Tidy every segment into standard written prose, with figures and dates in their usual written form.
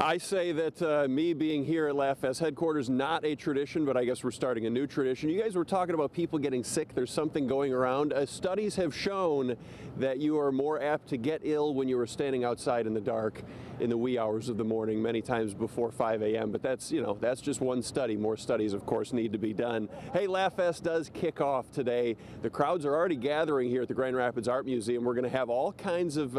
I say that me being here at Laughfest headquarters, not a tradition, but I guess we're starting a new tradition. You guys were talking about people getting sick. There's something going around. Studies have shown that you are more apt to get ill when you are standing outside in the dark in the wee hours of the morning, many times before 5 a.m. But that's, that's just one study. More studies, of course, need to be done. Hey, Laughfest does kick off today. The crowds are already gathering here at the Grand Rapids Art Museum. We're going to have all kinds of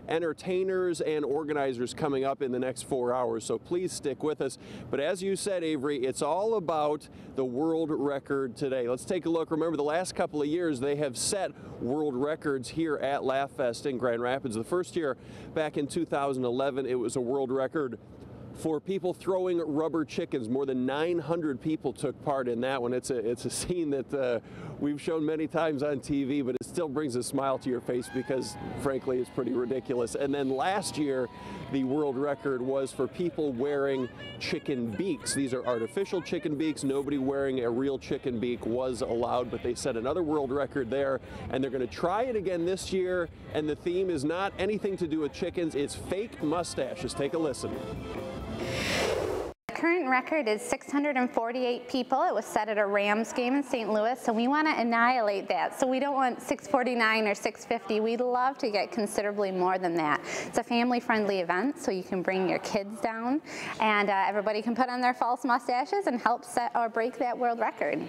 entertainers and organizers coming up in the next 4 hours, so please stick with us. But as you said, Avery, it's all about the world record today. Let's take a look. Remember, the last couple of years, they have set world records here at Laughfest in Grand Rapids. The first year, back in 2011, it was a world record for people throwing rubber chickens. More than 900 people took part in that one. It's a scene that we've shown many times on TV, but it still brings a smile to your face because, frankly, it's pretty ridiculous. And then last year, the world record was for people wearing chicken beaks. These are artificial chicken beaks. Nobody wearing a real chicken beak was allowed, but they set another world record there, and they're going to try it again this year, and the theme is not anything to do with chickens. It's fake mustaches. Take a listen. The current record is 648 people. It was set at a Rams game in St. Louis, so we want to annihilate that. So we don't want 649 or 650. We'd love to get considerably more than that. It's a family-friendly event, so you can bring your kids down, and everybody can put on their false mustaches and help set or break that world record.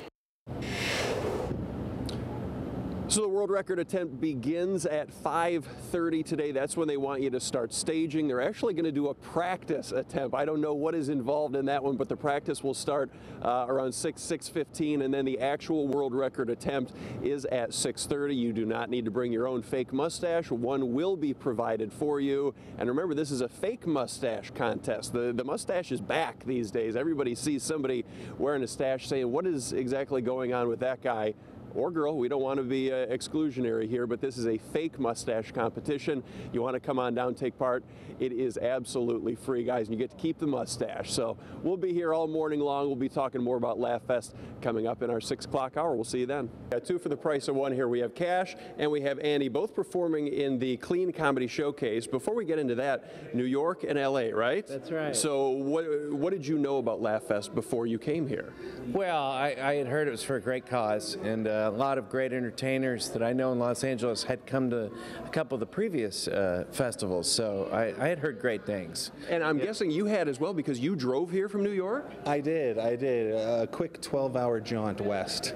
So the world record attempt begins at 5:30 today. That's when they want you to start staging. They're actually going to do a practice attempt. I don't know what is involved in that one, but the practice will start around 6:15, and then the actual world record attempt is at 6:30. You do not need to bring your own fake mustache. One will be provided for you. And remember, this is a fake mustache contest. The mustache is back these days. Everybody sees somebody wearing a stash saying, what is exactly going on with that guy or girl? We don't want to be exclusionary here, but this is a fake mustache competition. You want to come on down, take part. It is absolutely free, guys, and you get to keep the mustache. So we'll be here all morning long. We'll be talking more about Laughfest coming up in our 6 o'clock hour. We'll see you then. Got two for the price of one here. We have Cash and we have Andy, both performing in the Clean Comedy Showcase. Before we get into that, New York and LA, right? That's right. So what did you know about Laughfest before you came here? Well, I had heard it was for a great cause, and a lot of great entertainers that I know in Los Angeles had come to a couple of the previous festivals, so I had heard great things. And I'm guessing you had as well, because you drove here from New York? I did. A quick 12-hour jaunt west.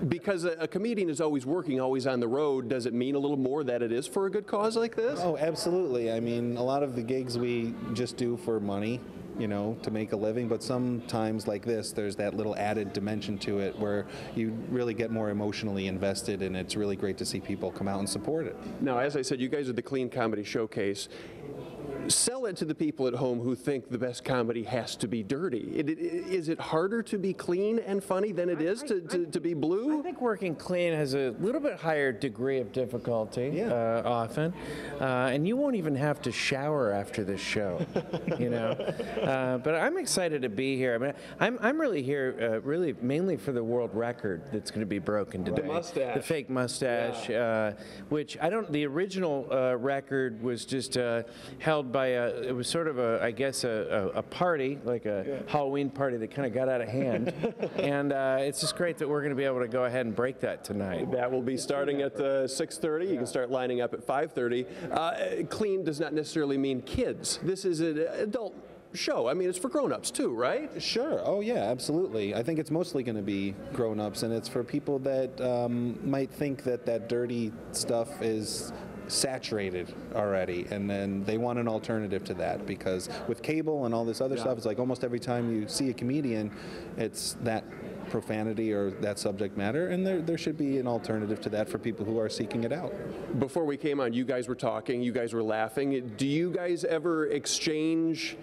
Because a comedian is always working, always on the road, does it mean a little more that it is for a good cause like this? Oh, absolutely. I mean, a lot of the gigs we just do for money, to make a living, but sometimes like this, there's that little added dimension to it where you really get more emotionally invested, and it's really great to see people come out and support it. Now, as I said, you guys are the Clean Comedy Showcase. Sell it to the people at home who think the best comedy has to be dirty. Is it harder to be clean and funny than it is to be blue? I think working clean has a little bit higher degree of difficulty often, and you won't even have to shower after this show, But I'm excited to be here. I mean, I'm really here really mainly for the world record that's going to be broken today. The mustache. The fake mustache, which the original record was just held by it was sort of a party, like a Halloween party that kind of got out of hand. And it's just great that we're going to be able to go ahead and break that tonight. That will be starting at 6:30. You can start lining up at 5:30. Clean does not necessarily mean kids. This is an adult show. I mean, it's for grown-ups too, right? Sure. Oh yeah, absolutely. I think it's mostly going to be grown-ups, and it's for people that might think that dirty stuff is saturated already, and then they want an alternative to that, because with cable and all this other stuff, it's like almost every time you see a comedian, it's that profanity or that subject matter, and there should be an alternative to that for people who are seeking it out. Before we came on, you guys were talking, you guys were laughing. Do you guys ever exchange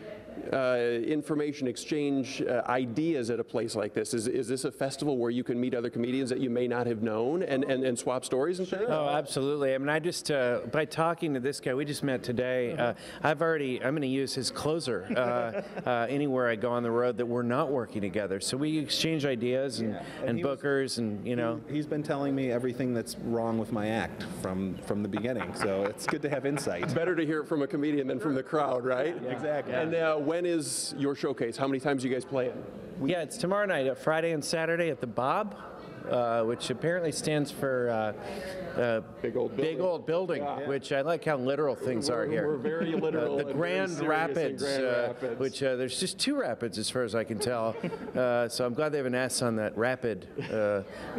information, exchange ideas at a place like this? Is this a festival where you can meet other comedians that you may not have known and swap stories and things? Oh, absolutely. I mean, I just, by talking to this guy, we just met today, I'm going to use his closer anywhere I go on the road that we're not working together. So we exchange ideas and bookers, and He's been telling me everything that's wrong with my act from the beginning, so it's good to have insight. Better to hear it from a comedian than from the crowd, right? Exactly. And when is your showcase? How many times do you guys play it? Yeah, it's tomorrow night, Friday and Saturday at the Bob, which apparently stands for Big old building. Yeah. Which I like how literal things are here. We're very literal. The and Grand very Rapids, Grand Rapids. which there's just 2 rapids as far as I can tell. So I'm glad they have an S on that rapid.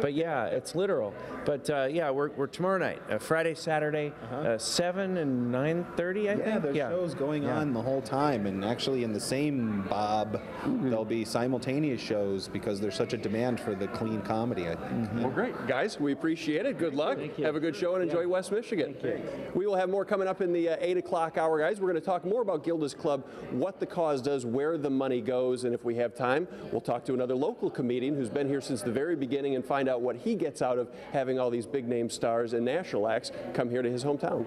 But yeah, it's literal. But yeah, we're tomorrow night, Friday, Saturday, 7 and 9:30, I think. Yeah, there's shows going on the whole time, and actually in the same Bob, there'll be simultaneous shows because there's such a demand for the clean comedy, I think. Well, great. Guys, we appreciate it. Good luck. Have a good show and enjoy West Michigan. We will have more coming up in the 8 o'clock hour, guys. We're going to talk more about Gilda's Club, what the cause does, where the money goes, and if we have time, we'll talk to another local comedian who's been here since the very beginning and find out what he gets out of having all these big name stars and national acts come here to his hometown.